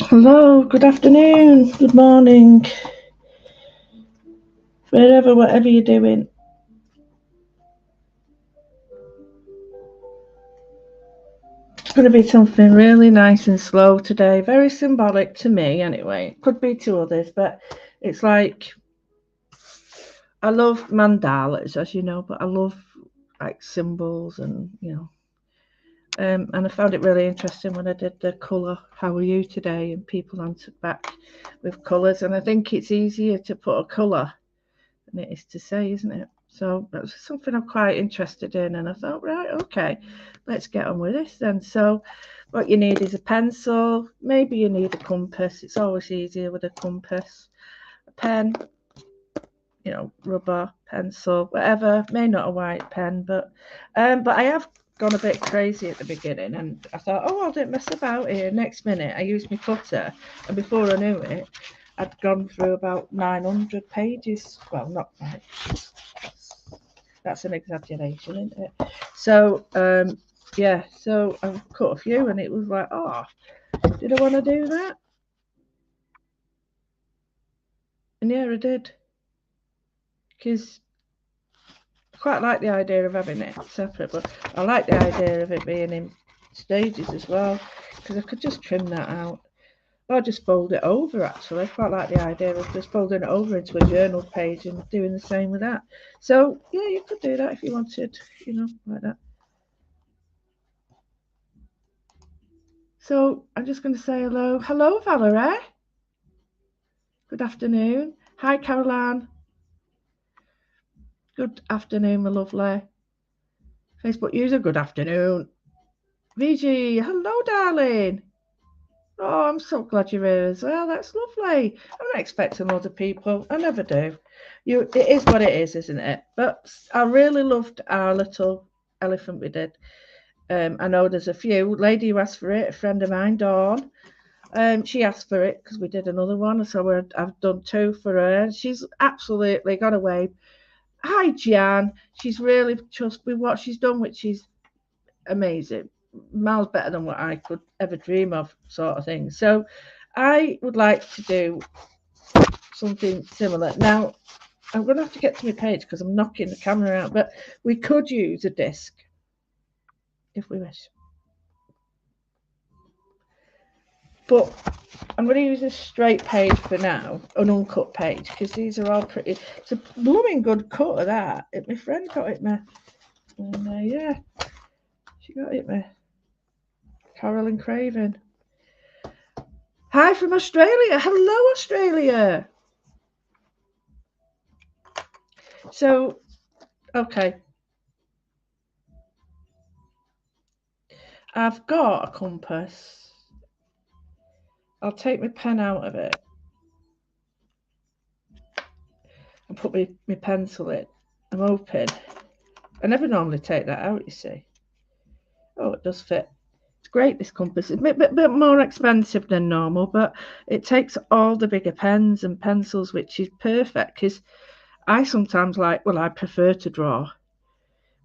Hello, good afternoon, good morning, whatever you're doing. It's going to be something really nice and slow today, very symbolic to me anyway. Could be to others, but it's like I love mandalas, as you know, but I love like symbols and. And I found it really interesting when I did the colour, how are you today? And people answered back with colours. And I think it's easier to put a colour than it is to say, isn't it? So that was something I'm quite interested in. And I thought, right, okay, let's get on with this then. So what you need is a pencil. Maybe you need a compass. It's always easier with a compass. A pen, rubber, pencil, whatever. May not a white pen, but I have gone a bit crazy at the beginning, and I thought, oh, I don't mess about here. Next minute, I used my cutter, and before I knew it, I'd gone through about 900 pages. Well, not right. That's an exaggeration, isn't it? So, yeah, so I've cut a few, and it was like, oh, did I want to do that? And yeah, I did. Because I quite like the idea of having it separate, but I like the idea of it being in stages as well, because I could just trim that out. Or just fold it over, actually. I quite like the idea of just folding it over into a journal page and doing the same with that. So, yeah, you could do that if you wanted, like that. So, I'm just going to say hello. Hello, Valerie. Good afternoon. Hi, Caroline. Good afternoon, my lovely. Facebook user, good afternoon. VG, hello, darling. Oh, I'm so glad you're here as well. That's lovely. I'm not expecting loads of people. I never do. It is what it is, isn't it? But I really loved our little elephant we did. I know there's a few. Lady who asked for it, a friend of mine, Dawn. She asked for it because we did another one, so I've done two for her. She's absolutely got away. Hi, Jan. She's really just with what she's done, which is amazing, miles better than what I could ever dream of, sort of thing. So I would like to do something similar. Now, I'm going to have to get to my page because I'm knocking the camera out, but we could use a disc if we wish. But I'm going to use a straight page for now, an uncut page, because these are all pretty. It's a blooming good cut of that. My friend got it, me. And yeah, she got it, me. Carolyn Craven. Hi from Australia. Hello, Australia. So, okay. I've got a compass. I'll take my pen out of it and put my pencil in. I'm hoping. I never normally take that out, you see. Oh, it does fit. It's great, this compass. It's a bit more expensive than normal, but it takes all the bigger pens and pencils, which is perfect because I sometimes I prefer to draw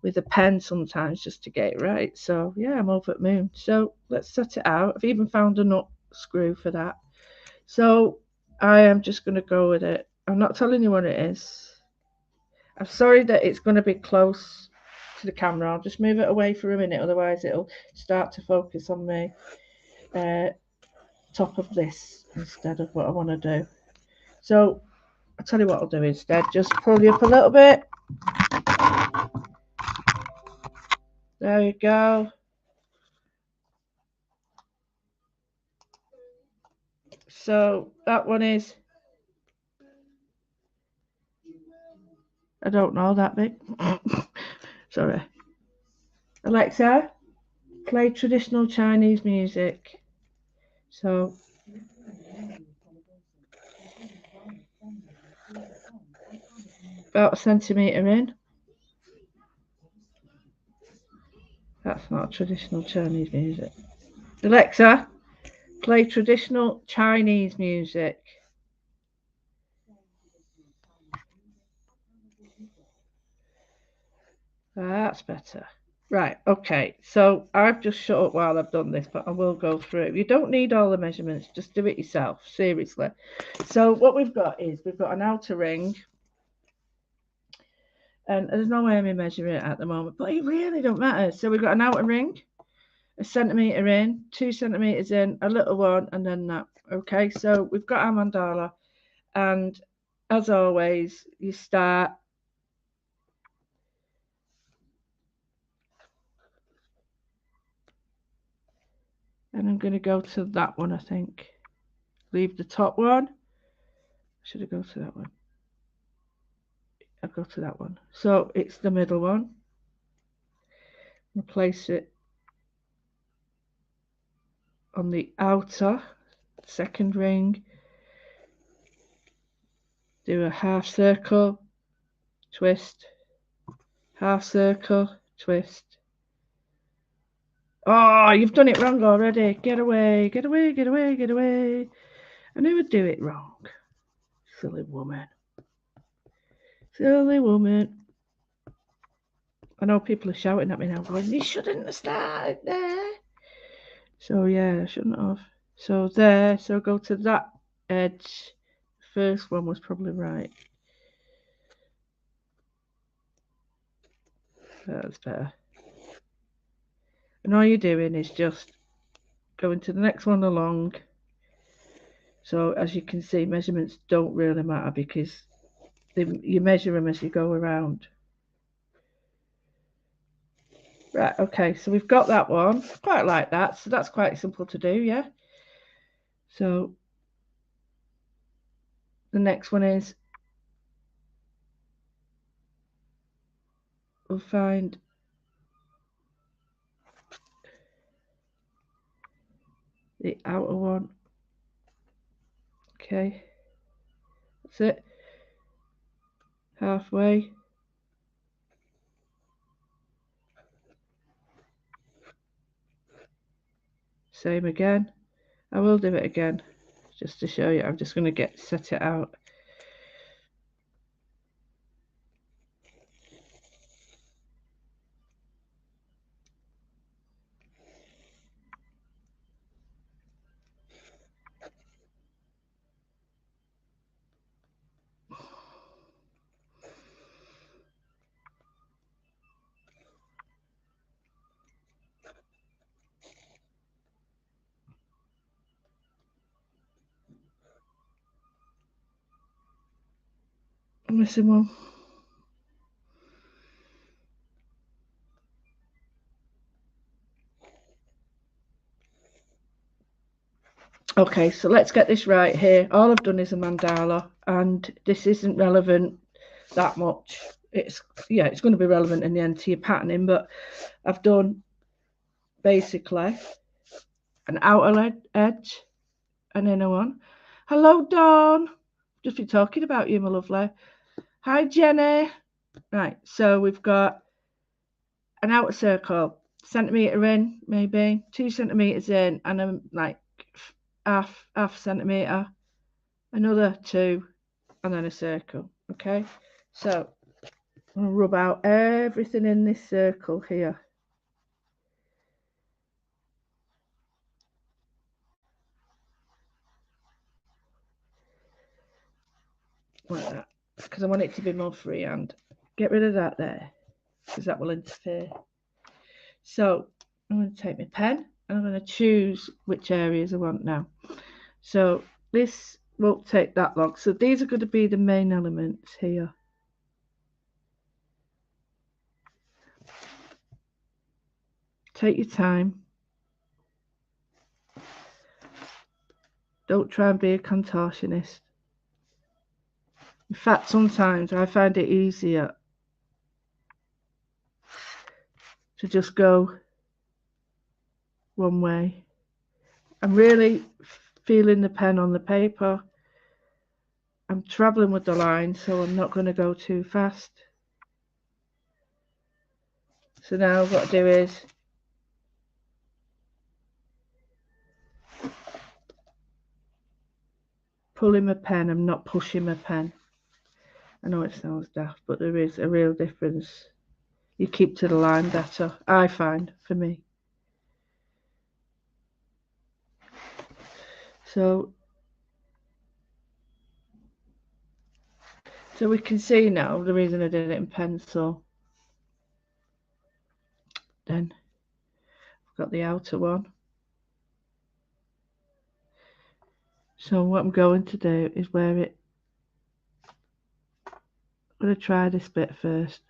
with a pen sometimes just to get it right. So, yeah, I'm over the moon. So, let's set it out. I've even found a nut screw for that. So, I am just going to go with it. I'm not telling you what it is. I'm sorry that it's going to be close to the camera. I'll just move it away for a minute, otherwise it'll start to focus on the top of this instead of what I want to do. So I'll tell you what I'll do instead. Just pull you up a little bit. There you go. So that one is, I don't know, that big. Sorry. Alexa, play traditional Chinese music. So about a centimetre in. That's not traditional Chinese music. Alexa, play traditional Chinese music. That's better. Right, okay. So I've just shut up while I've done this, but I will go through. You don't need all the measurements, just do it yourself, seriously. So what we've got is we've got an outer ring, and there's no way I'm measuring it at the moment, but it really don't matter. So we've got an outer ring, a centimetre in, 2 centimetres in, a little one, and then that. Okay, so we've got our mandala, and as always, you start and I'm going to go to that one, I think. Leave the top one. Should I go to that one? I'll go to that one. So it's the middle one. Place it on the outer second ring. Do a half circle, twist, half circle, twist. Oh, you've done it wrong already. Get away, get away, get away, get away. I knew I'd do it wrong. Silly woman. Silly woman. I know people are shouting at me now going, you shouldn't have started there. So yeah, I shouldn't have. So there, so go to that edge. First one was probably right. That's better. And all you're doing is just going to the next one along. So as you can see, measurements don't really matter because you measure them as you go around. Right, okay, so we've got that one. Quite like that, so that's quite simple to do, yeah? So the next one is, we'll find the outer one. Okay, that's it. Halfway. Same again. I will do it again just to show you. I'm just going to set it out. I'm missing one. Okay, so let's get this right here. All I've done is a mandala, and this isn't relevant that much. It's going to be relevant in the end to your patterning, but I've done basically an outer edge, an inner one. Hello, Dawn. Just been talking about you, my lovely. Hi, Jenny. Right, so we've got an outer circle, centimetre in, maybe 2 centimetres in, and I'm like half centimetre, another 2, and then a circle. Okay, so I'm gonna rub out everything in this circle here. Like that, because I want it to be more freehand. Get rid of that there, because that will interfere. So I'm going to take my pen and I'm going to choose which areas I want now. So this won't take that long. So these are going to be the main elements here. Take your time. Don't try and be a contortionist. In fact, sometimes I find it easier to just go one way. I'm really feeling the pen on the paper. I'm traveling with the line, so I'm not going to go too fast. So now what I do is pulling my pen. I'm not pushing my pen. I know it sounds daft, but there is a real difference. you keep to the line better, I find, for me. So we can see now the reason I did it in pencil. Then I've got the outer one. So what I'm going to do is wear it. I'm going to try this bit first.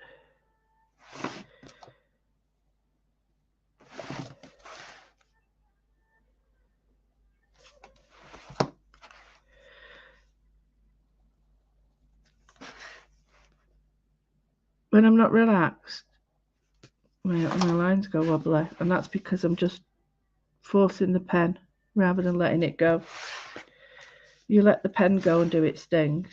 When I'm not relaxed, my lines go wobbly, and that's because I'm just forcing the pen rather than letting it go. You let the pen go and do its things.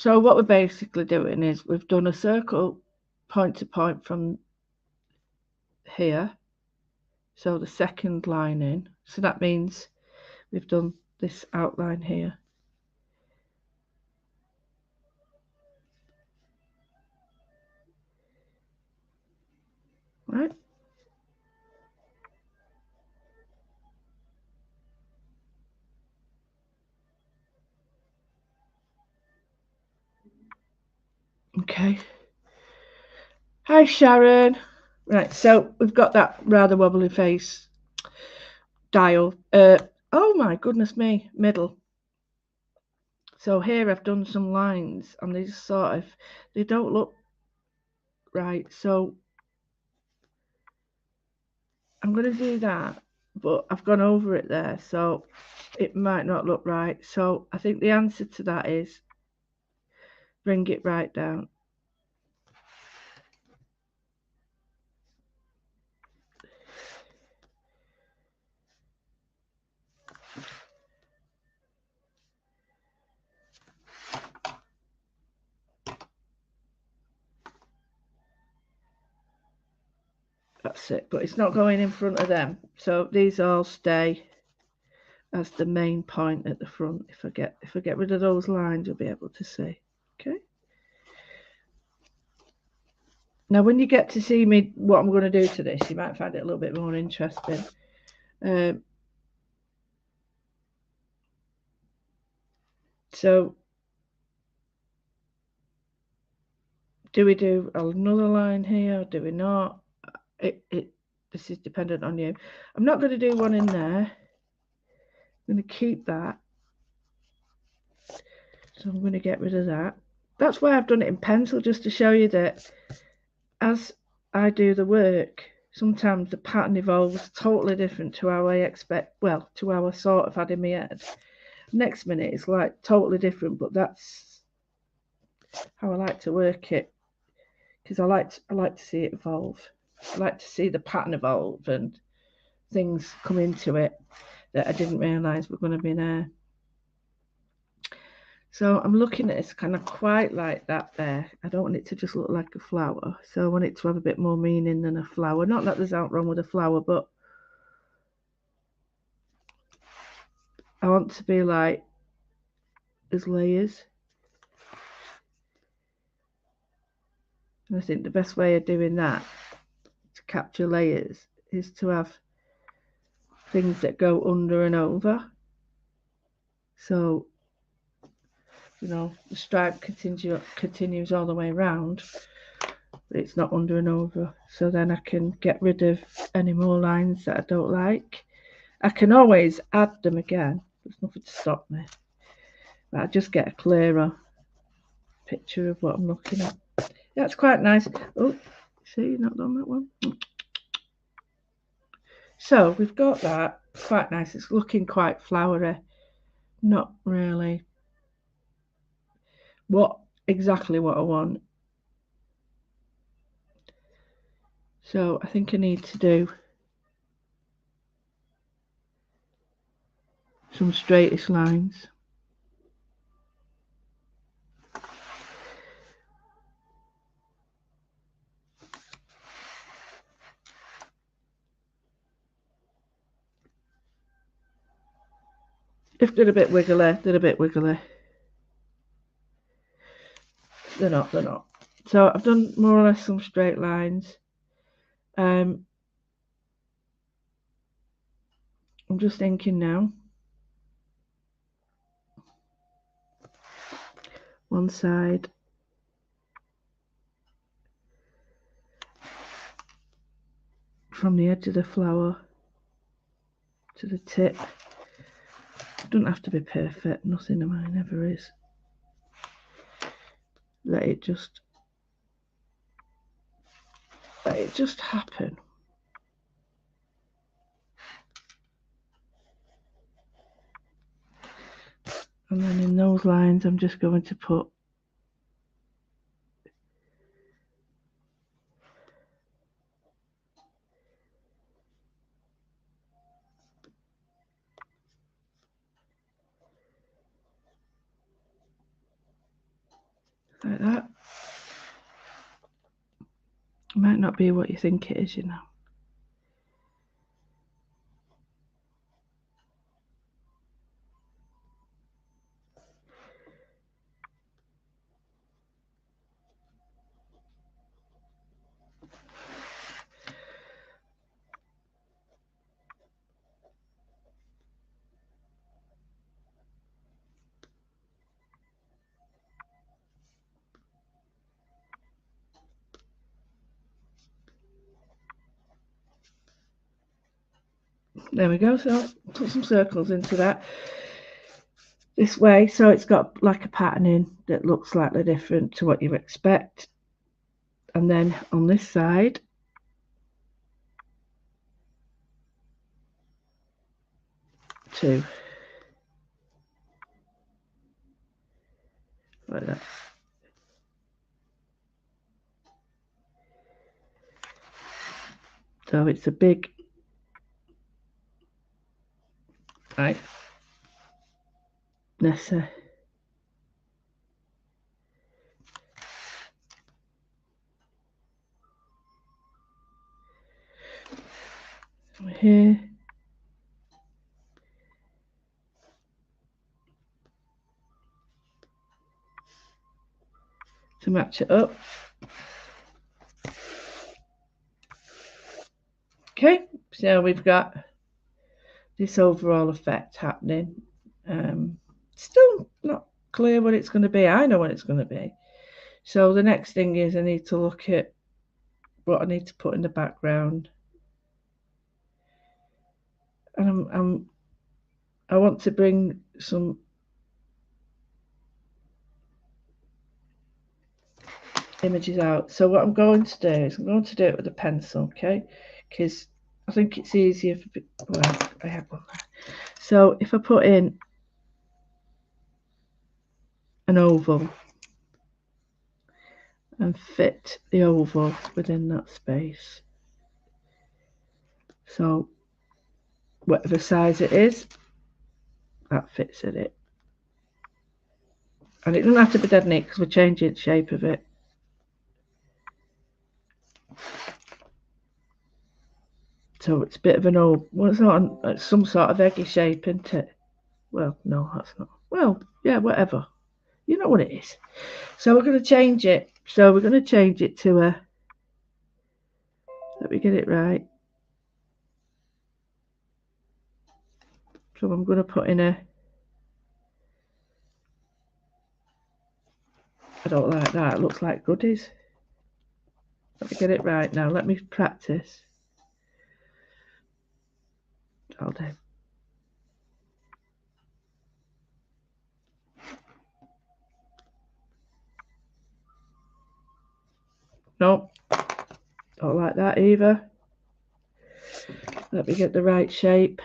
So what we're basically doing is we've done a circle point to point from here, so the second line in, so that means we've done this outline here. Right? Okay. Hi Sharon. Right, so we've got that rather wobbly face dial. Oh my goodness me, middle. So here I've done some lines and these sort of, they don't look right. So I'm going to do that, but I've gone over it there, so it might not look right. So I think the answer to that is bring it right down. That's it, but it's not going in front of them. So these all stay as the main point at the front. If I get rid of those lines, you'll be able to see. Okay. Now, when you get to see me, what I'm going to do to this, you might find it a little bit more interesting. So, do we do another line here? Or do we not? This is dependent on you. I'm not going to do one in there. I'm going to keep that. So I'm going to get rid of that. That's why I've done it in pencil, just to show you that as I do the work, sometimes the pattern evolves totally different to how I expect, well, to how I sort of had in my head. Next minute it's like totally different, but that's how I like to work it, because I like to see it evolve. I like to see the pattern evolve and things come into it that I didn't realise were going to be there. So I'm looking at this kind of quite like that there. I don't want it to just look like a flower. So I want it to have a bit more meaning than a flower. Not that there's out wrong with a flower, but I want to be like, there's layers. And I think the best way of doing that, to capture layers, is to have things that go under and over. So, you know, the stripe continues all the way around, but it's not under and over. So then I can get rid of any more lines that I don't like. I can always add them again. There's nothing to stop me. But I just get a clearer picture of what I'm looking at. That's quite nice. Oh, see, not done that one. So we've got that. Quite nice. It's looking quite flowery. Not really exactly what I want. So I think I need to do some straightish lines. If they're a bit wiggly, they're a bit wiggly. They're not. So I've done more or less some straight lines. I'm just thinking now. One side. From the edge of the flower to the tip. Doesn't have to be perfect. Nothing of mine ever is. Let it just happen. And then in those lines I'm just going to put like that. It might not be what you think it is, you know. There we go. So I'll put some circles into that this way, so it's got like a patterning that looks slightly different to what you expect. And then on this side, two, like that. So it's a big, right, Nessa. Here. To match it up. Okay, so we've got this overall effect happening. Still not clear what it's going to be. I know what it's going to be. So the next thing is I need to look at what I need to put in the background. And I want to bring some images out. So what I'm going to do is I'm going to do it with a pencil, okay? Because I think it's easier for, well, I have one there. So if I put in an oval and fit the oval within that space, so whatever size it is, that fits in it. And it doesn't have to be dead neat because we're changing the shape of it. So it's a bit of an old, well, it's not it's some sort of eggy shape, isn't it? Well, no, that's not. Well, yeah, whatever. You know what it is. So we're going to change it. So we're going to change it to a, let me get it right. So I'm going to put in a, I don't like that. It looks like goodies. Let me get it right now. Let me practice. I'll do. Nope. Don't like that either. Let me get the right shape.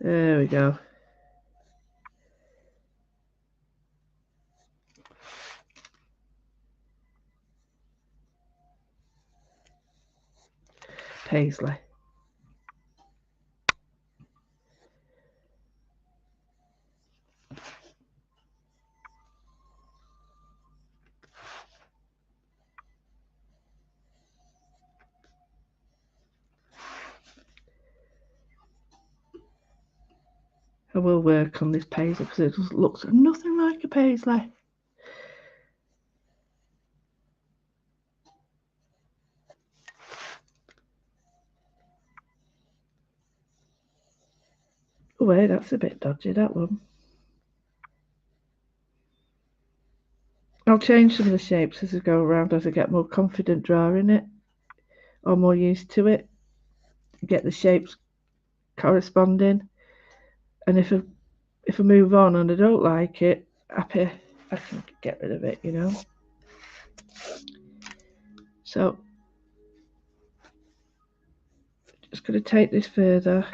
There we go. Paisley. I will work on this paisley because it just looks nothing like a paisley. Oh wait, that's a bit dodgy, that one. I'll change some of the shapes as I go around, as I get more confident drawing it, or more used to it. Get the shapes corresponding, and if I move on and I don't like it, I can get rid of it, you know. So just going to take this further.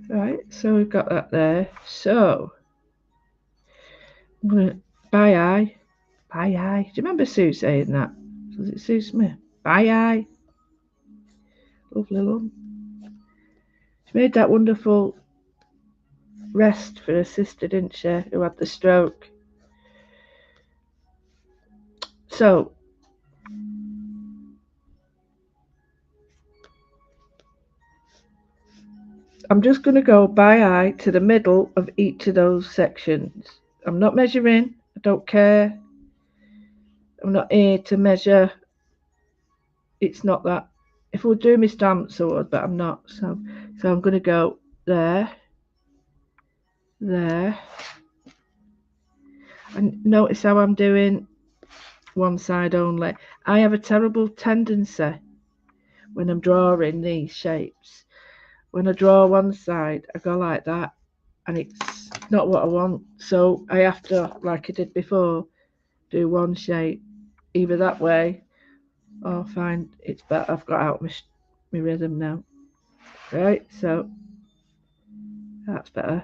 Right, so we've got that there. So I'm going to bye eye. Do you remember Sue saying that? Was it Sue Smith? Bye eye. Lovely one. She made that wonderful rest for her sister, didn't she, who had the stroke. So I'm just going to go by eye to the middle of each of those sections. I'm not measuring. I don't care. I'm not here to measure. It's not that. If I would do my stamps, I would, but I'm not. So I'm going to go there, there. And notice how I'm doing one side only. I have a terrible tendency when I'm drawing these shapes. When I draw one side, I go like that, and it's not what I want. So I have to, like I did before, do one shape either that way or find it's better. I've got out my rhythm now. Right, so that's better.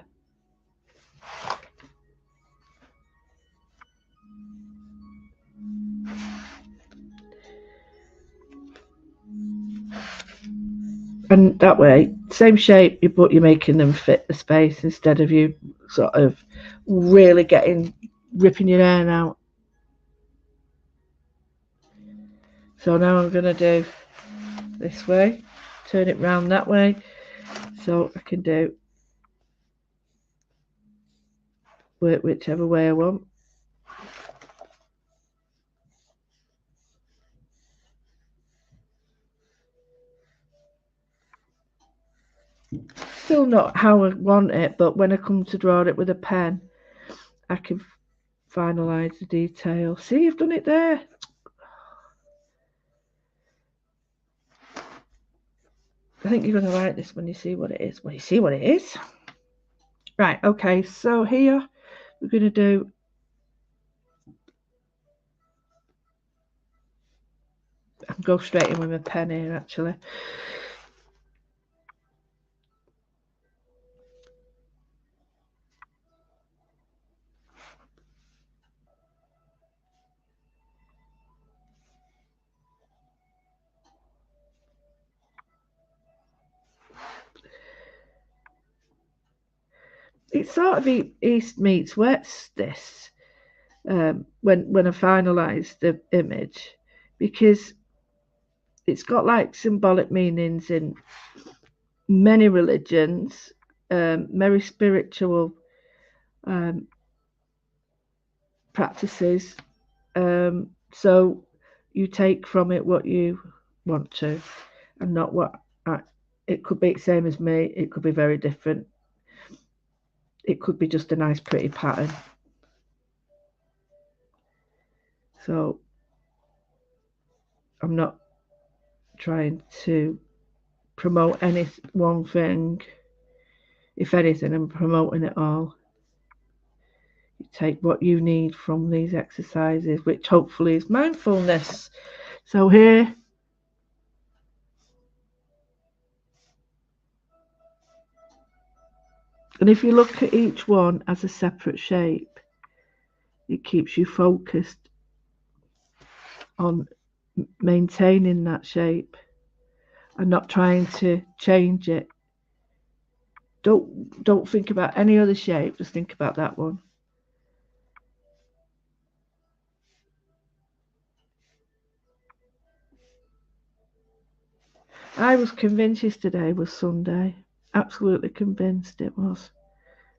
And that way, same shape, but you're making them fit the space instead of you sort of really ripping your hair out. So now I'm going to do this way, turn it round that way, so I can work whichever way I want. Still not how I want it, but when I come to draw it with a pen, I can finalise the detail. See, you've done it there. I think you're going to like this when you see what it is. When you see what it is. Right, okay, so here we're going to do I can go straight in with my pen here actually. It's sort of East meets West, this, when I finalise the image, because it's got like symbolic meanings in many religions, very spiritual practices. So you take from it what you want to, and not what it could be the same as me. It could be very different. It could be just a nice, pretty pattern. So I'm not trying to promote any one thing. If anything, I'm promoting it all. You take what you need from these exercises, which hopefully is mindfulness. So here, and if you look at each one as a separate shape, it keeps you focused on maintaining that shape and not trying to change it. Don't think about any other shape, just think about that one. I was convinced yesterday was Sunday. Absolutely convinced it was.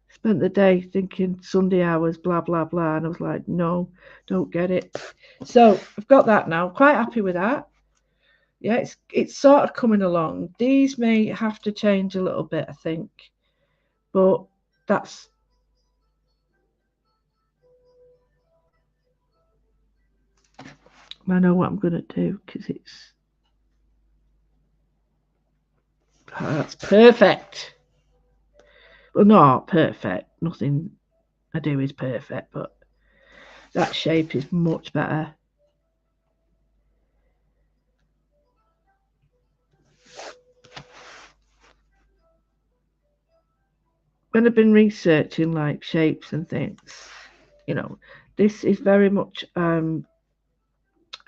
Spent the day thinking Sunday hours, blah, blah, blah. And I was like, no, don't get it. So I've got that now. Quite happy with that. Yeah, it's sort of coming along. These may have to change a little bit, I think. But that's I know what I'm gonna do because that's perfect. Well, not perfect. Nothing I do is perfect, but that shape is much better. When I've been researching like shapes and things, you know, this is very much a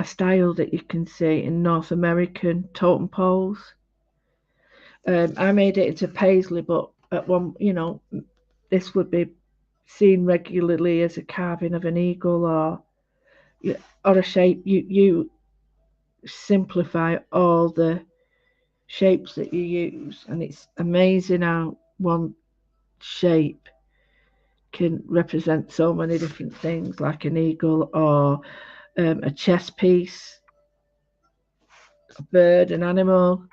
style that you can see in North American totem poles. I made it into paisley, but at one, this would be seen regularly as a carving of an eagle or a shape. You simplify all the shapes that you use, and it's amazing how one shape can represent so many different things, like an eagle or a chess piece, a bird, an animal,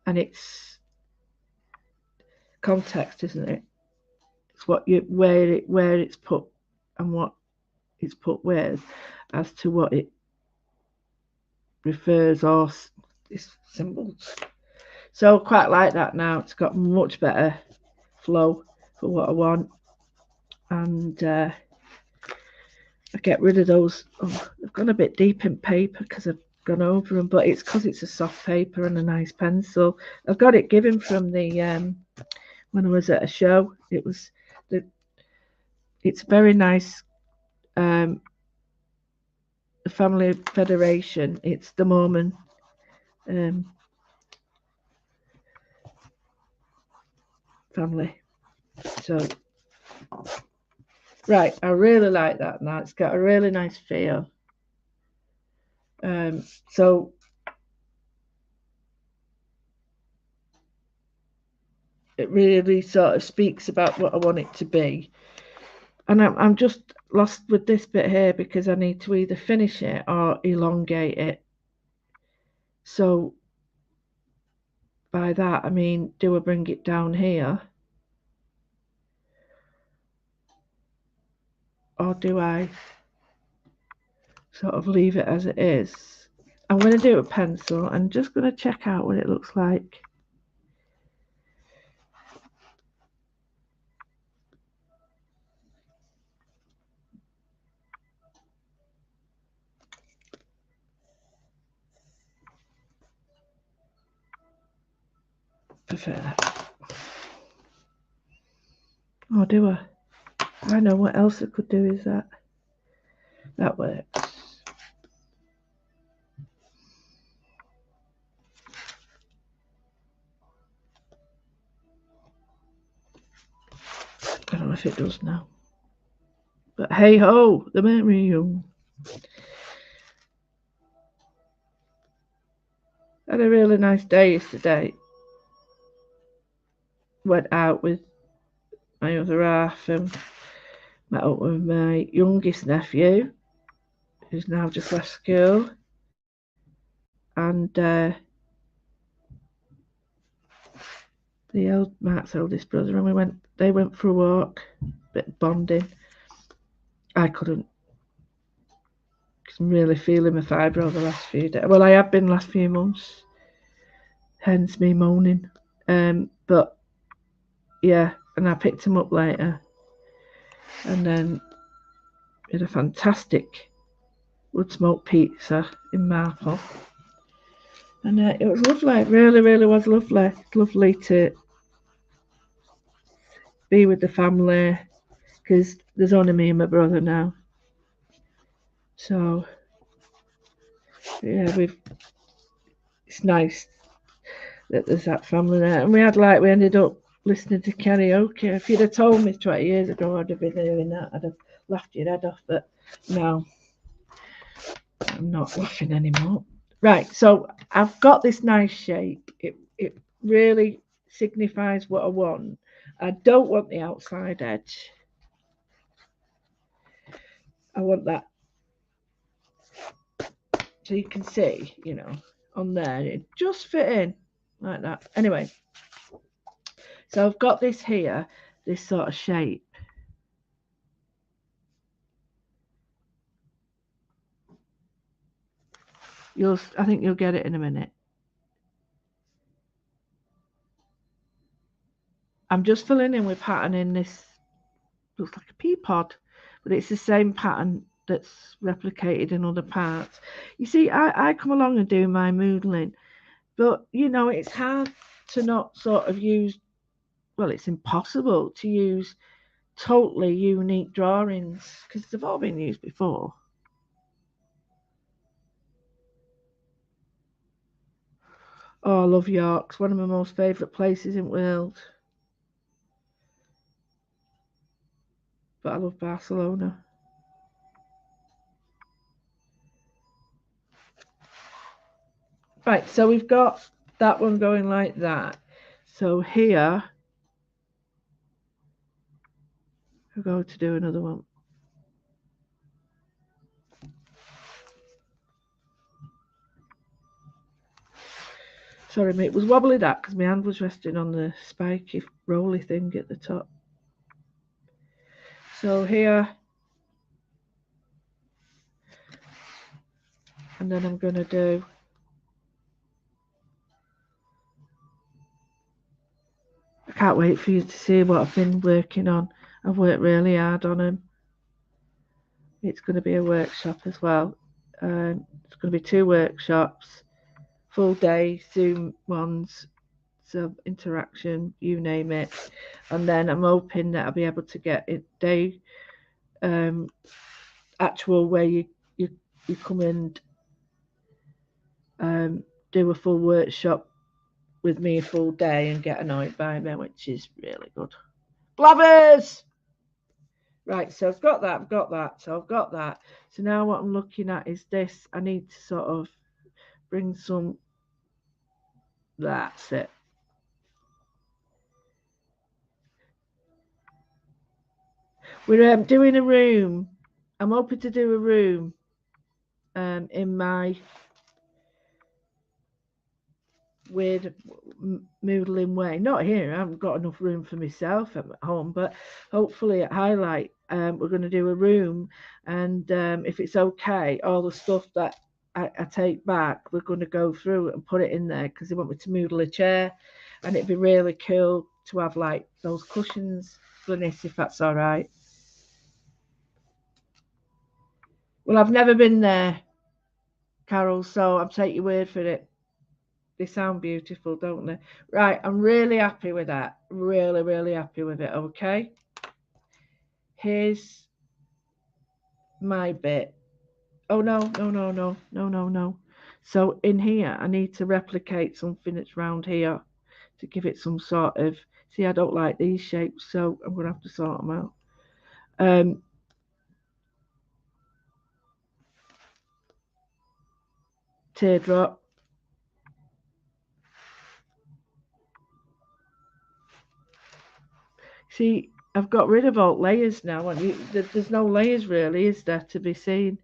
and it's context, isn't it? It's what you where it's put and what it's put with, as to what it refers or its symbols. So quite like that now. It's got much better flow for what I want, and I get rid of those. Oh, I've gone a bit deep in paper because I've gone over them, but it's because it's a soft paper and a nice pencil. I've got it given from the when I was at a show. It's very nice. The Family Federation. It's the Mormon family. So right, I really like that now. It's got a really nice feel. So it really sort of speaks about what I want it to be. And I'm just lost with this bit here because I need to either finish it or elongate it. So by that I mean, do I bring it down here? Or do I sort of leave it as it is? I'm going to do it with pencil. I'm just going to check out what it looks like. Prefer that. Or do I? I know what else I could do is that. That works. I don't know if it does now. But hey ho, the memory young. Had a really nice day yesterday. Went out with my other half and met up with my youngest nephew, who's now just left school, and Mark's eldest brother, and they went for a walk, bit of bonding. I couldn't, because I'm really feeling my fibro the last few days. Well, I have been the last few months, hence me moaning. But yeah, and I picked him up later, and then we had a fantastic wood smoked pizza in Marple, and it was lovely. It really, really was lovely. It's lovely to be with the family because there's only me and my brother now. So yeah, it's nice that there's that family there. And we ended up listening to karaoke. If you'd have told me 20 years ago I'd have been doing that, I'd have laughed your head off. But no, I'm not laughing anymore. Right, so I've got this nice shape. It really signifies what I want. I don't want the outside edge. I want that, so you can see, on there, it just fit in like that. Anyway, so I've got this here, this sort of shape. I think you'll get it in a minute. I'm just filling in with pattern in this, looks like a pea pod, but it's the same pattern that's replicated in other parts. You see, I come along and do my moodling, but it's hard to not sort of use, well, it's impossible to use totally unique drawings because they've all been used before. Oh, I love York. It's one of my most favourite places in the world. But I love Barcelona. Right, so we've got that one going like that. So here, we're going to do another one. Sorry, mate, it was wobbly that because my hand was resting on the spiky, rolly thing at the top. So here, and then I'm going to do I can't wait for you to see what I've been working on. I've worked really hard on them. It's going to be a workshop as well. It's going to be 2 workshops, full day Zoom ones, so interaction, you name it. And then I'm hoping that I'll be able to get it day actual where you come and do a full workshop with me a full day and get annoyed by me, which is really good. Blabbers! Right, so I've got that, so I've got that. So now what I'm looking at is this. I need to sort of bring some, that's it. We're doing a room. I'm hoping to do a room in my weird moodling way. Not here, I haven't got enough room for myself at home, but hopefully at Highlight we're going to do a room, and if it's okay, all the stuff that I take back, we're going to go through and put it in there because they want me to moodle a chair, and it'd be really cool to have like those cushions, Glenys, if that's all right. Well, I've never been there, Carol, so I'll take your word for it. They sound beautiful, don't they? Right, I'm really happy with that. Really, really happy with it. Okay. Here's my bit. Oh no, no, no, no, no, no, no. So in here, I need to replicate something that's round here to give it some sort of. See, I don't like these shapes, so I'm gonna have to sort them out. Teardrop. See, I've got rid of all layers now, and there's no layers really, is there, to be seen?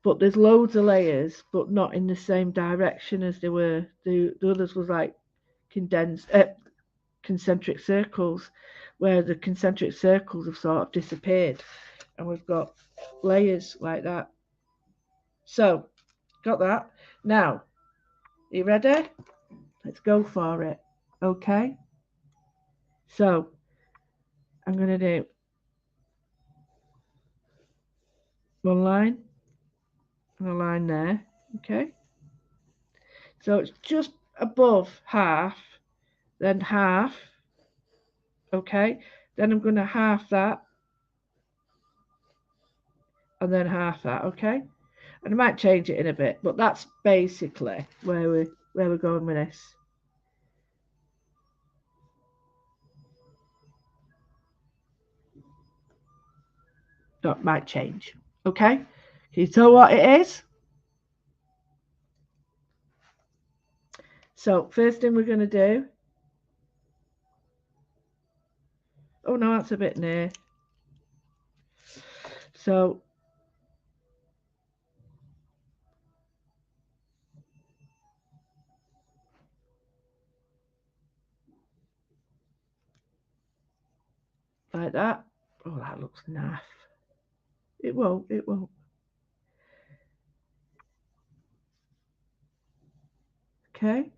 But there's loads of layers, but not in the same direction as they were. The others was like condensed, concentric circles, where the concentric circles have sort of disappeared, and we've got layers like that. So, got that. Now, are you ready? Let's go for it. Okay. So, I'm going to do one line and a line there. Okay. So it's just above half, then half. Okay. Then I'm going to half that and then half that. Okay. And I might change it in a bit, but that's basically where we're going with this. That might change. Okay. Can you tell what it is? So first thing we're going to do, oh no, that's a bit near. So like that. Oh, that looks naff. It won't, it won't. Okay.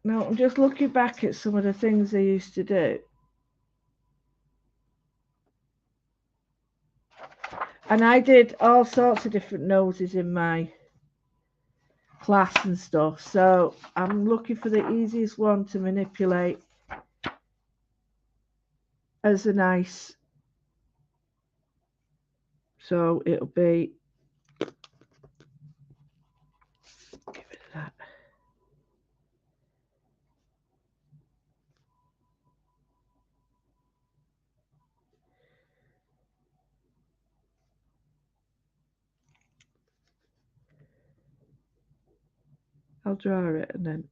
Now I'm just looking back at some of the things they used to do. And I did all sorts of different noses in my class and stuff. So I'm looking for the easiest one to manipulate as a nice. So it'll be, get rid of that. I'll draw it and then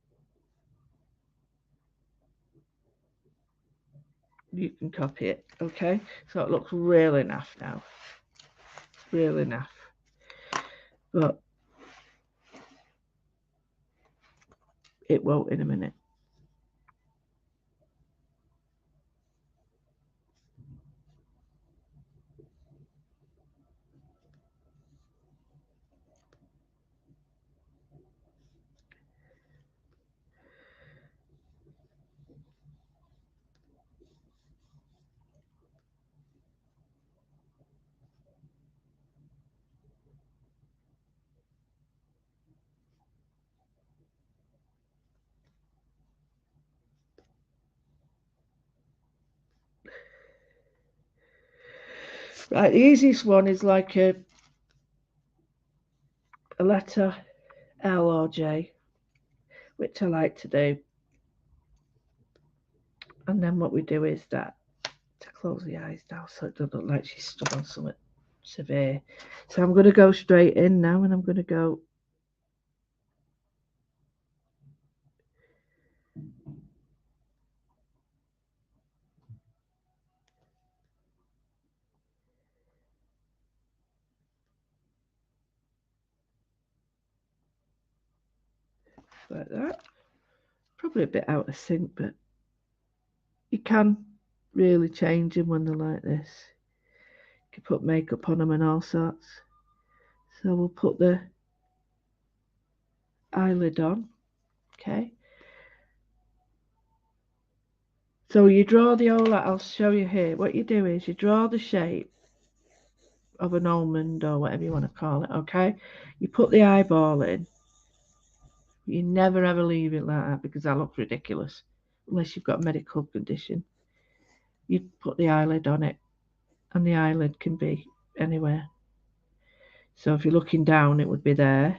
you can copy it. Okay, so it looks really naff now. Really naff. But it won't in a minute. Right, the easiest one is like a letter L or J, which I like to do. And then what we do is that to close the eyes down so it doesn't look like she's stuck on something severe. So I'm going to go straight in now and I'm going to go like that. Probably a bit out of sync, but you can really change them when they're like this. You can put makeup on them and all sorts. So we'll put the eyelid on. Okay. So you draw the whole, I'll show you here. What you do is you draw the shape of an almond or whatever you want to call it, okay? You put the eyeball in. You never ever leave it like that because that looks ridiculous. Unless you've got a medical condition. You put the eyelid on it and the eyelid can be anywhere. So if you're looking down, it would be there.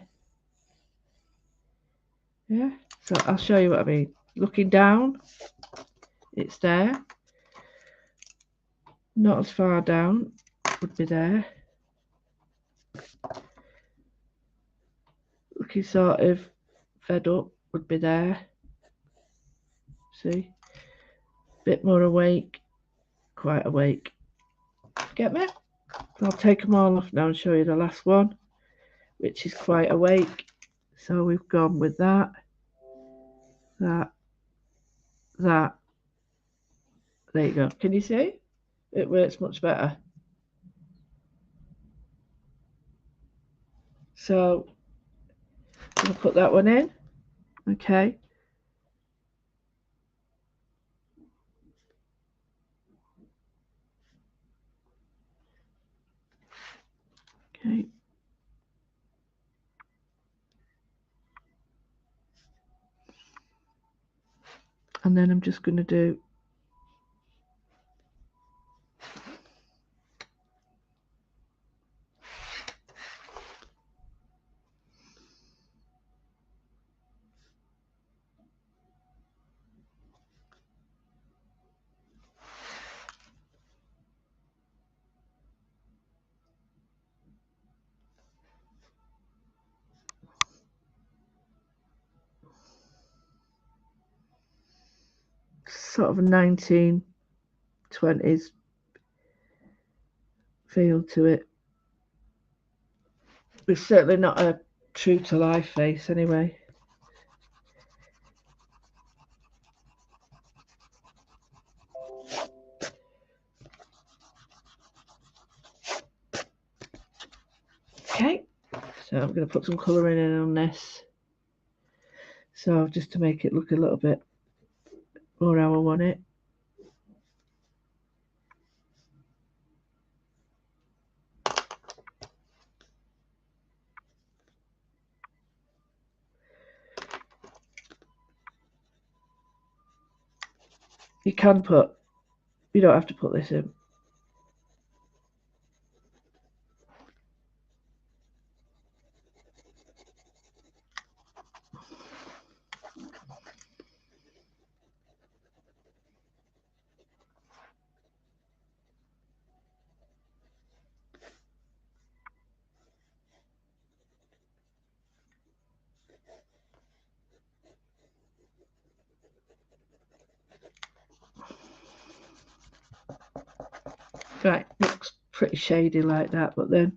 Yeah, so I'll show you what I mean. Looking down, it's there. Not as far down, would be there. Looking sort of fed up, would be there. See? Bit more awake, quite awake. Get me? I'll take them all off now and show you the last one, which is quite awake. So we've gone with that, that, that. There you go. Can you see? It works much better. So I'll put that one in. Okay. Okay. And then I'm just going to do sort of a 1920s feel to it. It's certainly not a true to life face anyway. Okay, so I'm going to put some colouring in on this. So just to make it look a little bit more how I want it. You don't have to put this in. Right, looks pretty shady like that, but then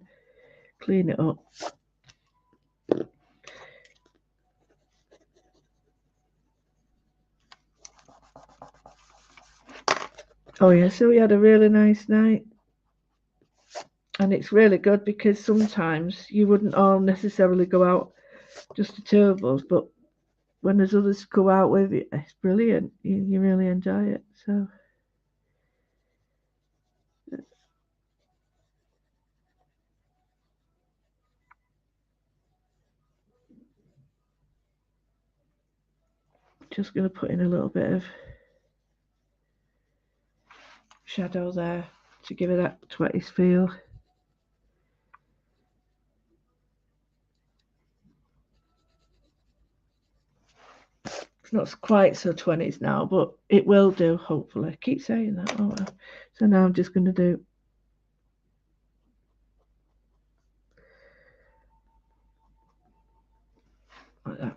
clean it up. Oh yeah, so we had a really nice night. And it's really good because sometimes you wouldn't all necessarily go out, just the two of us, but when there's others go out with you, it's brilliant. You really enjoy it. So just going to put in a little bit of shadow there to give it that 20s feel. It's not quite so 20s now, but it will do, hopefully. I keep saying that. Oh well. So now I'm just going to do like that.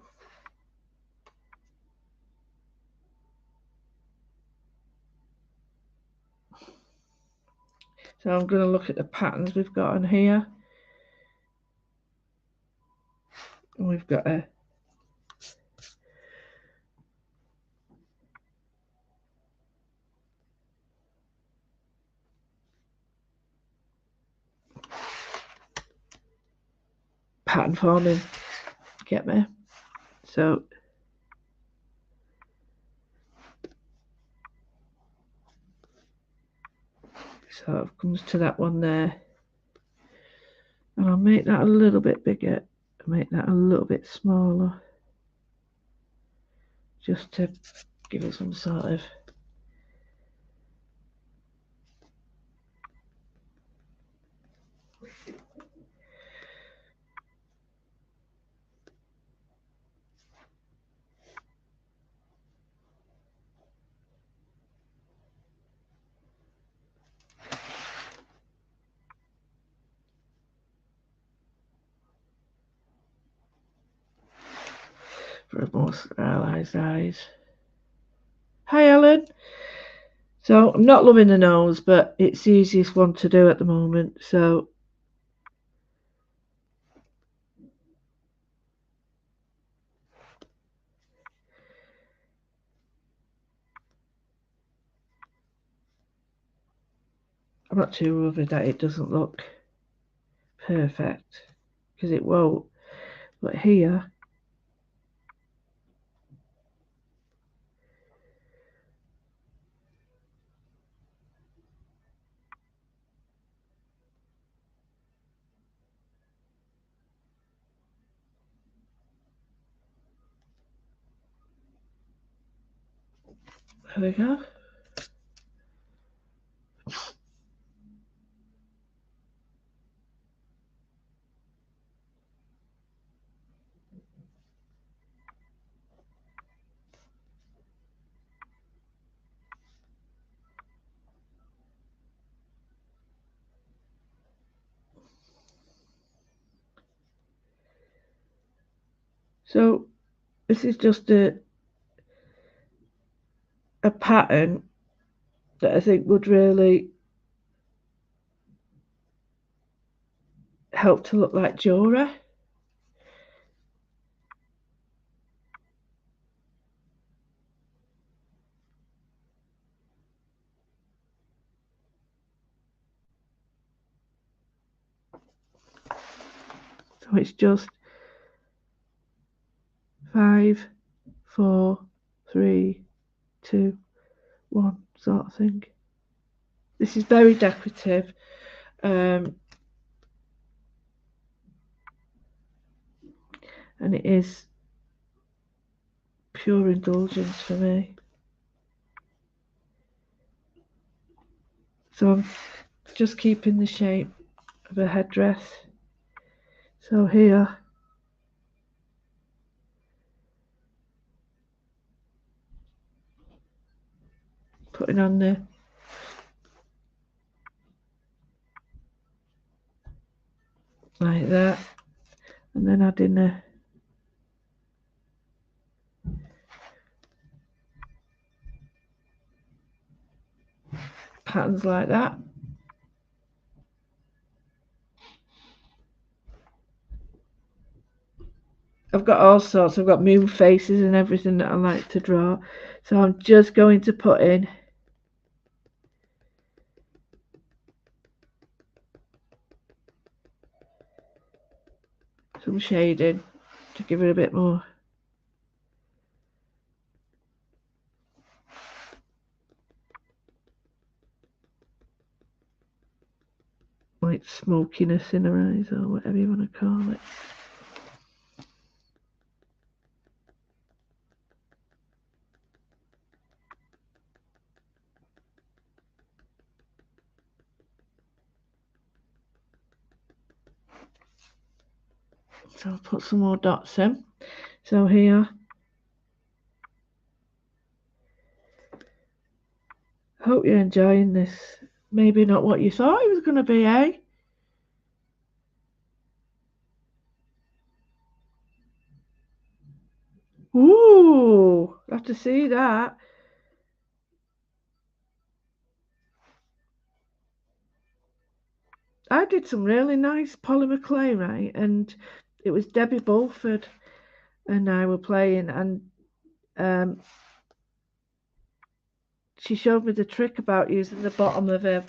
So I'm going to look at the patterns we've got on here. And we've got a pattern forming, get me? So it comes to that one there. And I'll make that a little bit bigger, make that a little bit smaller, just to give it some sort of for a more stylized eyes. Hi Ellen. So I'm not loving the nose, but it's the easiest one to do at the moment. So I'm not too worried that it doesn't look perfect, because it won't. But here, there we go. So this is just a a pattern that I think would really help to look like jewellery. So it's just 5, 4, 3, 2, 1 sort of thing. This is very decorative. And it is pure indulgence for me. So I'm just keeping the shape of a headdress. So here, putting on the like that, and then adding the patterns like that. I've got all sorts. I've got moon faces and everything that I like to draw. So I'm just going to put in some shading to give it a bit more. Like smokiness in her eyes, or whatever you want to call it. So I'll put some more dots in. So here, hope you're enjoying this. Maybe not what you thought it was going to be, eh? Ooh, I have to see that. I did some really nice polymer clay, right? And it was Debbie Bulford and I were playing, and um, she showed me the trick about using the bottom of a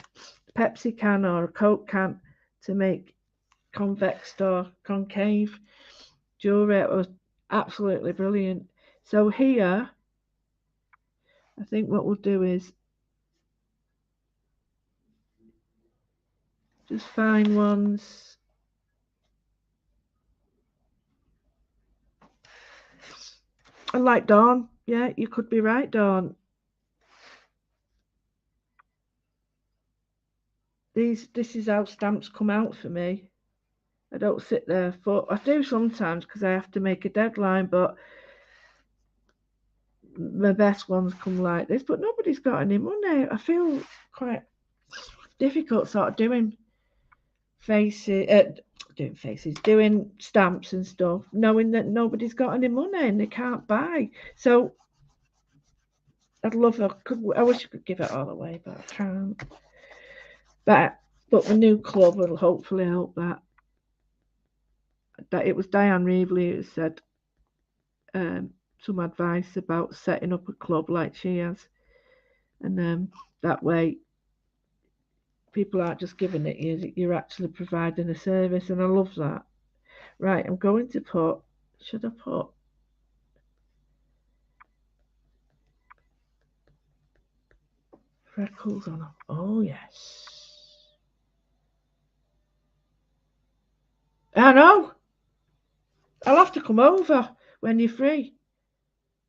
Pepsi can or a Coke can to make convex or concave jewelry. It was absolutely brilliant. So here, I think what we'll do is just find ones. And like Dawn, yeah, you could be right, Dawn. This is how stamps come out for me. I don't sit there for. I do sometimes because I have to make a deadline, but the best ones come like this. But nobody's got any money. I feel quite difficult sort of doing faces, doing stamps and stuff, knowing that nobody's got any money and they can't buy. So I'd love I wish I could give it all away, but I can't. But the new club will hopefully help that. That it was Diane Reevely who said some advice about setting up a club like she has, and that way people aren't just giving it you, you're actually providing a service, and I love that. Right, I'm going to put. Should I put? Freckles on them. Oh yes. I know. I'll have to come over when you're free.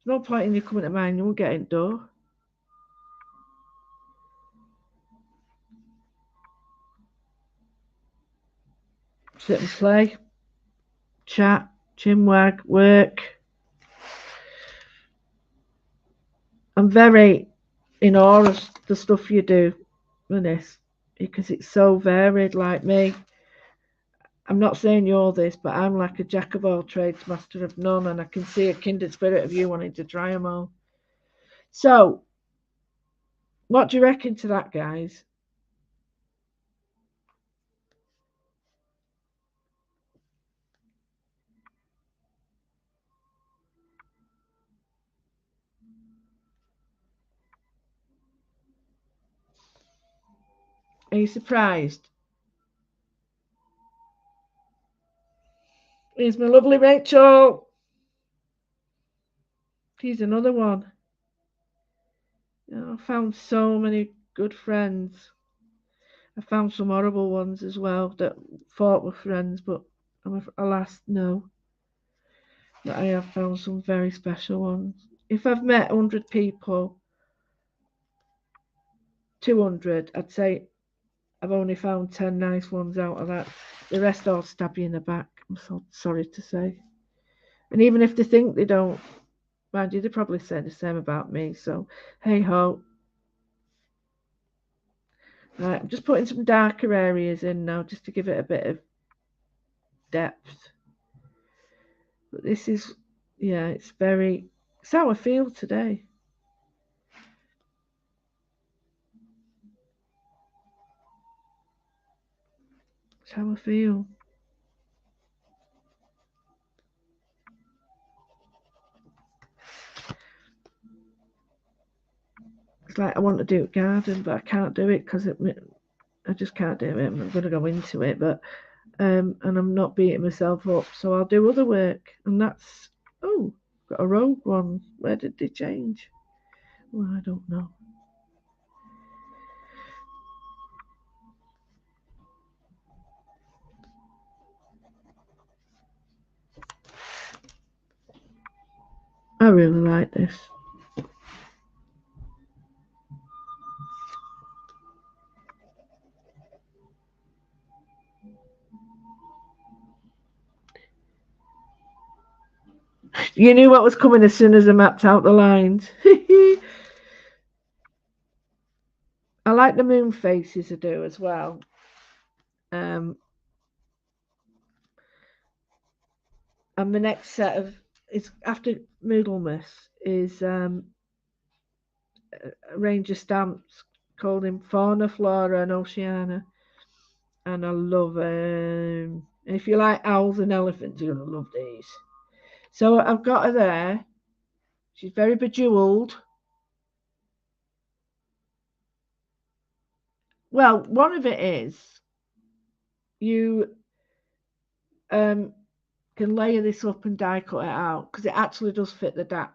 There's no point in you coming to mine. You won't get in the door. Sit and play, chat, chinwag, work. I'm very in awe of the stuff you do, Vanessa, because it's so varied. Like me, I'm not saying you're this, but I'm like a jack of all trades, master of none, and I can see a kindred spirit of you wanting to try them all. So What do you reckon to that, guys? Are you surprised? Here's my lovely Rachel. Here's another one. I found so many good friends. I found some horrible ones as well that thought were friends, but alas, no. But I have found some very special ones. If I've met 100 people, 200, I'd say I've only found 10 nice ones out of that. The rest all stab you in the back, I'm so sorry to say. And even if they think they don't, mind you, they probably say the same about me. So, hey ho. Right, I'm just putting some darker areas in now just to give it a bit of depth. But this is, yeah, it's how I feel today. It's how I feel. It's like I want to do a garden, but I can't do it because I just can't do it. I'm not going to go into it, but and I'm not beating myself up, so I'll do other work, and that's oh, got a rogue one. Where did they change? Well, I don't know. I really like this. You knew what was coming as soon as I mapped out the lines. I like the moon faces I do as well. Um, and the next set of is after Moodlemas is a range of stamps called in Fauna, Flora, and Oceania, and I love them. And if you like owls and elephants, you're gonna love these. So I've got her there. She's very bejeweled. Well, one of it is you um, can layer this up and die cut it out because it actually does fit the die.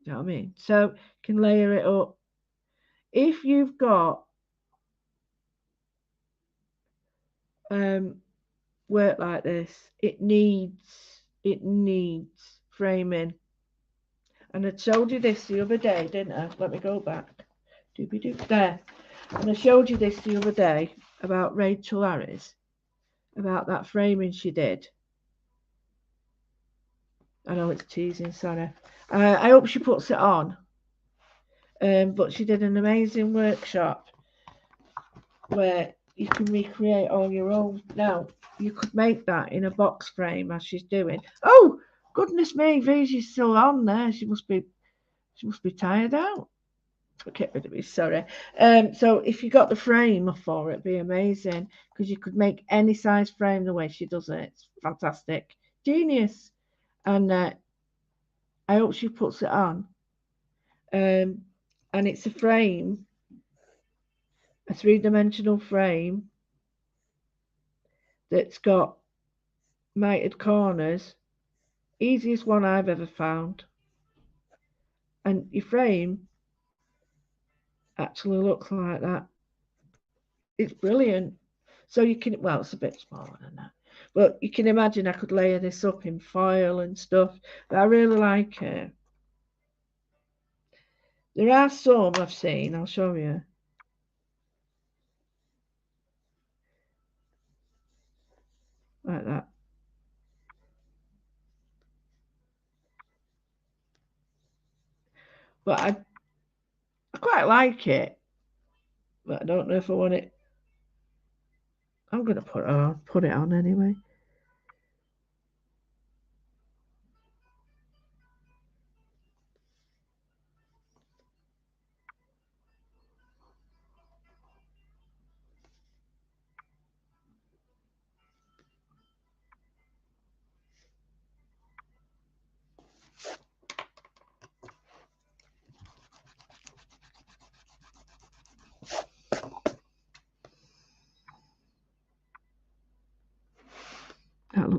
You know what I mean? So you can layer it up. If you've got um, work like this, it needs framing. And I showed you this the other day, didn't I? Let me go back. Doobie doo there. And I showed you this the other day about Rachel Harris, about that framing she did. I know it's teasing, sorry. I hope she puts it on. But she did an amazing workshop where you can recreate all your own. Now, you could make that in a box frame as she's doing. Oh, goodness me, V's still on there. She must be tired out. Get rid of me, sorry. So if you got the frame for it, it'd be amazing because you could make any size frame the way she does it. It's fantastic, genius, and I hope she puts it on. Um, and it's a frame, a three-dimensional frame that's got mitered corners. Easiest one I've ever found. And your frame actually looks like that. It's brilliant. So you can, well, it's a bit smaller than that. But you can imagine I could layer this up in foil and stuff. But I really like it. There are some I've seen, I'll show you, like that. But I quite like it. But I don't know if I want it. I'm gonna put it on anyway.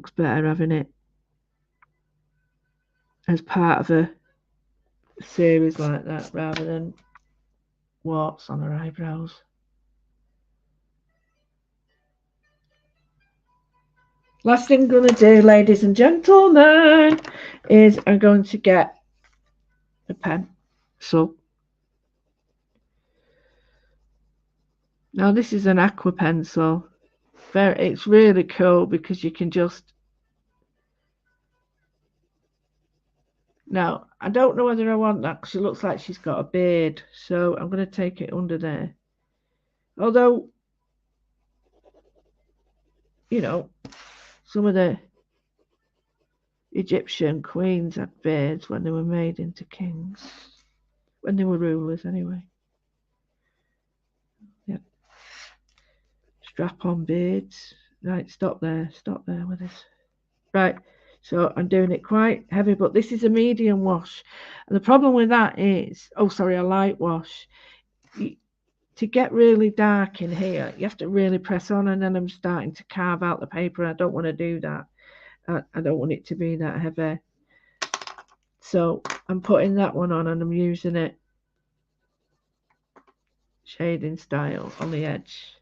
looks better having it as part of a series like that rather than warts on her eyebrows. Last thing I'm going to do, ladies and gentlemen, is I'm going to get a pen. So now this is an aqua pencil. It's really cool because you can just. Now I don't know whether I want that because it looks like she's got a beard. So I'm going to take it under there. Although, you know, some of the Egyptian queens had beards when they were made into kings. When they were rulers, anyway. Yeah. Strap on beards. Right, stop there with this. Right, so I'm doing it quite heavy, but this is a medium wash. And the problem with that is, a light wash. To get really dark in here, you have to really press on, and then I'm starting to carve out the paper. I don't want to do that. I don't want it to be that heavy. So I'm putting that one on and I'm using it shading style on the edge.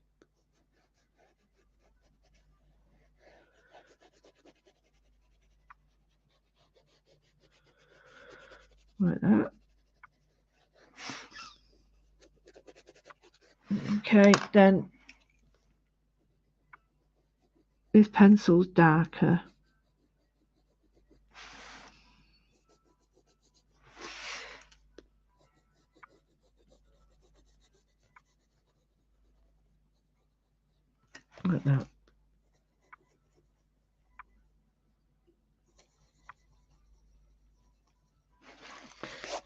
Like that. Okay, then this pencil's darker. Like that.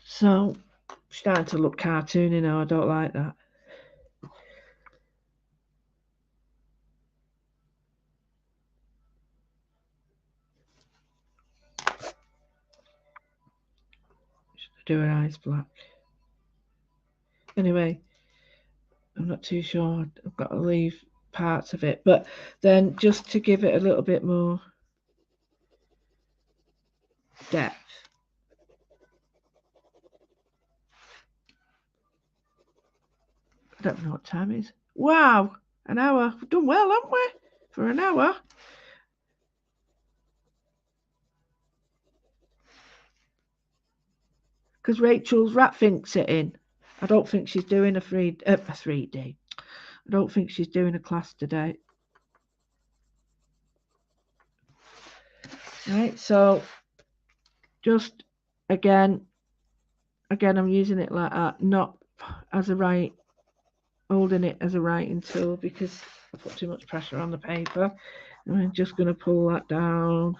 So, starting to look cartoony now. I don't like that. Should do her eyes black. Anyway, I'm not too sure. I've got to leave parts of it. But then just to give it a little bit more depth. I don't know what time it is. Wow, an hour. We've done well, haven't we? For an hour. Because Rachel's rat thinks it in. I don't think she's doing a 3D. I don't think she's doing a class today. Right, so just again I'm using it like that, not as holding it as a writing tool because I put too much pressure on the paper. And I'm just going to pull that down.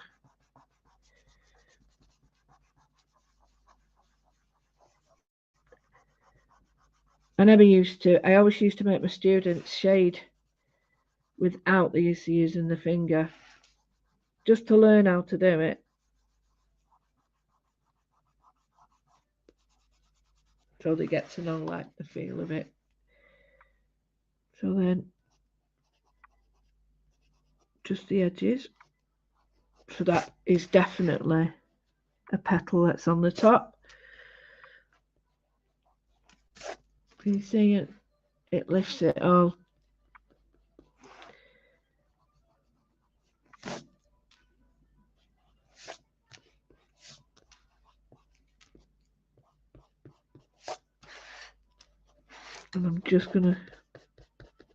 I always used to make my students shade without the use of using the finger, just to learn how to do it. So they get to know like the feel of it. So then just the edges. So that is definitely a petal that's on the top. Can you see it? It lifts it all. And I'm just going to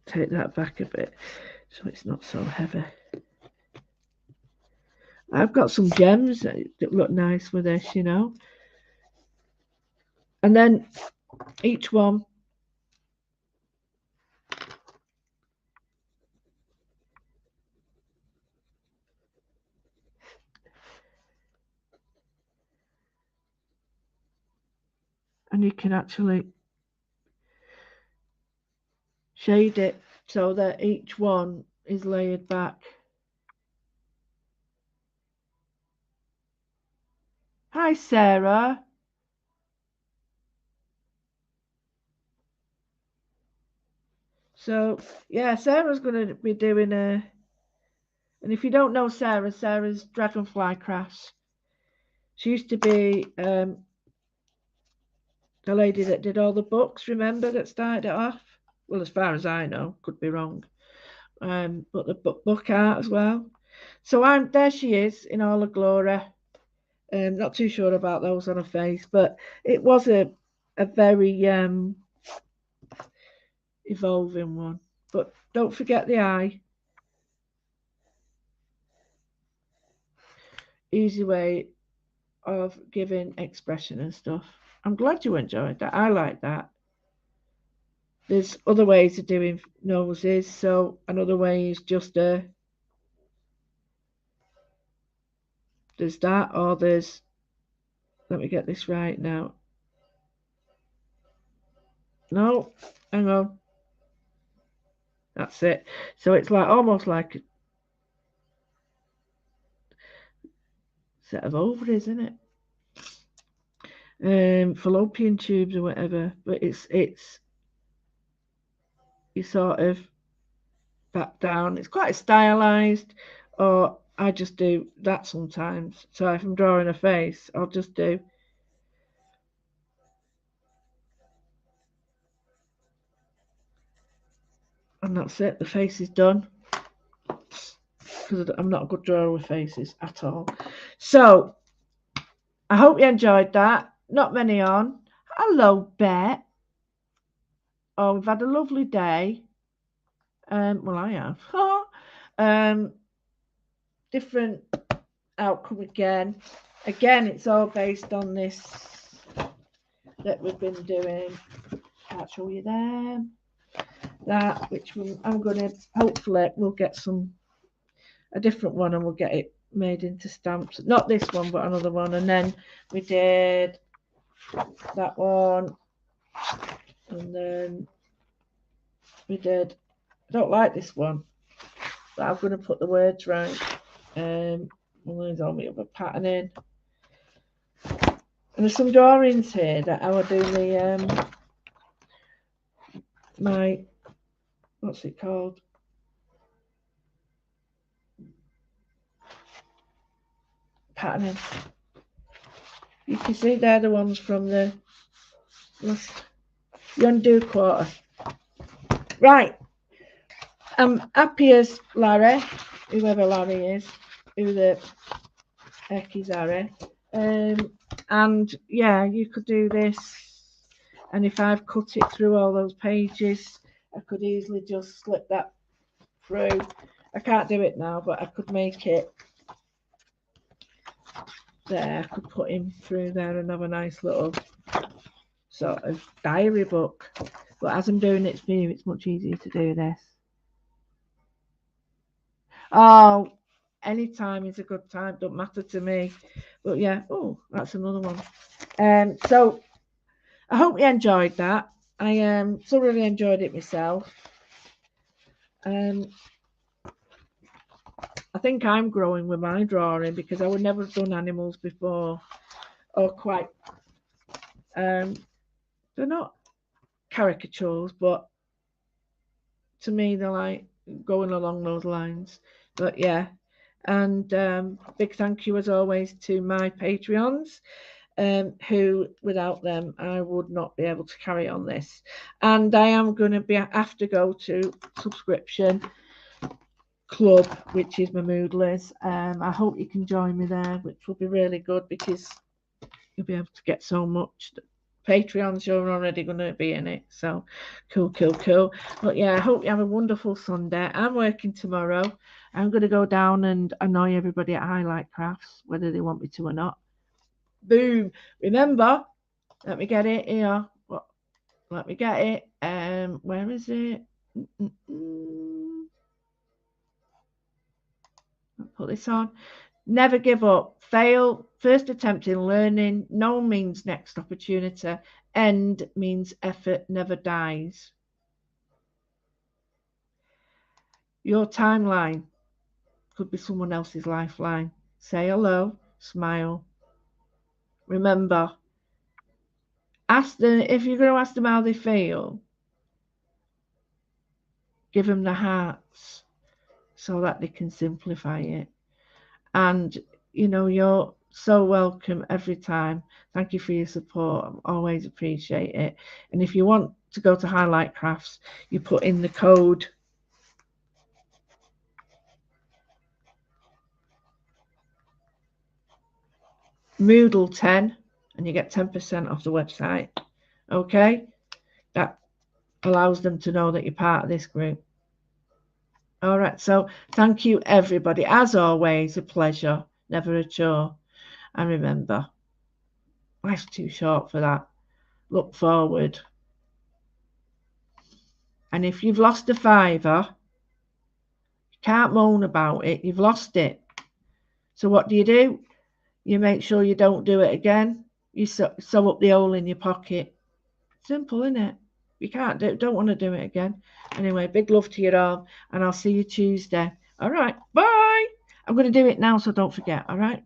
take that back a bit so it's not so heavy. I've got some gems that look nice with this, you know. And then each one and you can actually shade it so that each one is layered back. Hi, Sarah. So, yeah, Sarah's going to be doing And if you don't know Sarah, Sarah's Dragonfly Crafts. She used to be the lady that did all the books, remember, that started it off? Well, as far as I know, could be wrong. But the book art as well. So I'm there. She is in all her glory. Not too sure about those on her face, but it was a very evolving one. But don't forget the eye. Easy way of giving expression and stuff. I'm glad you enjoyed that. I like that. There's other ways of doing noses. So another way is just there's that, or there's, let me get this right now. No, hang on. That's it. So it's like almost like a set of ovaries, isn't it? Fallopian tubes or whatever. But it's you sort of back down. It's quite stylized, or I just do that sometimes. So if I'm drawing a face, I'll just do. And that's it. The face is done. Because I'm not a good drawer with faces at all. So I hope you enjoyed that. Not many on. Hello, Bet. Oh, we've had a lovely day. Well, I have. Different outcome again. Again, it's all based on this that we've been doing. Can't show you there. That, which I'm going to, hopefully, we'll get a different one and we'll get it made into stamps. Not this one, but another one. And then we did that one. And then we did, I don't like this one, but I'm going to put the words right. There's all my other patterning. And there's some drawings here that I will do my, what's it called? Patterning. You can see they're the ones from the undo quarter. Right. I'm happy as Larry, whoever Larry is, who the heck is Larry. And yeah, you could do this. And if I've cut it through all those pages, I could easily just slip that through. I can't do it now, but I could make it there. I could put him through there and have a nice little sort of diary book. But as I'm doing it for you, it's much easier to do this. Oh, any time is a good time. Don't matter to me. But yeah, oh, that's another one. So I hope you enjoyed that. I thoroughly enjoyed it myself. I think I'm growing with my drawing because I would never have done animals before, or quite. They're not caricatures, but to me they're like going along those lines. But yeah, and big thank you as always to my Patreons. Who without them I would not be able to carry on this. And I am going to have to go to subscription club, which is my Moodley's. I hope you can join me there, which will be really good because you'll be able to get so much. Patreons, you're already going to be in it, so cool. But yeah, I hope you have a wonderful Sunday. I'm working tomorrow. I'm going to go down and annoy everybody at Highlight Crafts, whether they want me to or not. Boom. Remember, let me get it here. Let me get it. Where is it? I'll put this on. Never give up. Fail. First attempt in learning. No means next opportunity. End means effort never dies. Your timeline could be someone else's lifeline. Say hello. Smile. Remember, ask them if you're going to ask them how they feel. Give them the hearts. so that they can simplify it. And you're so welcome every time. Thank you for your support. I always appreciate it. And if you want to go to Highlight Crafts, you put in the code Moodle10 and you get 10% off the website. Okay? That allows them to know that you're part of this group. All right, so thank you, everybody. As always, a pleasure, never a chore. And remember, life's too short for that. Look forward. And if you've lost a fiver, you can't moan about it. You've lost it. So what do? You make sure you don't do it again. You sew up the hole in your pocket. Simple, isn't it? You don't want to do it again. Anyway, big love to you all, and I'll see you Tuesday. All right, bye. I'm going to do it now, so don't forget. All right.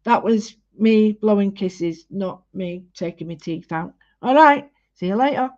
That was me blowing kisses, not me taking my teeth out. All right. See you later.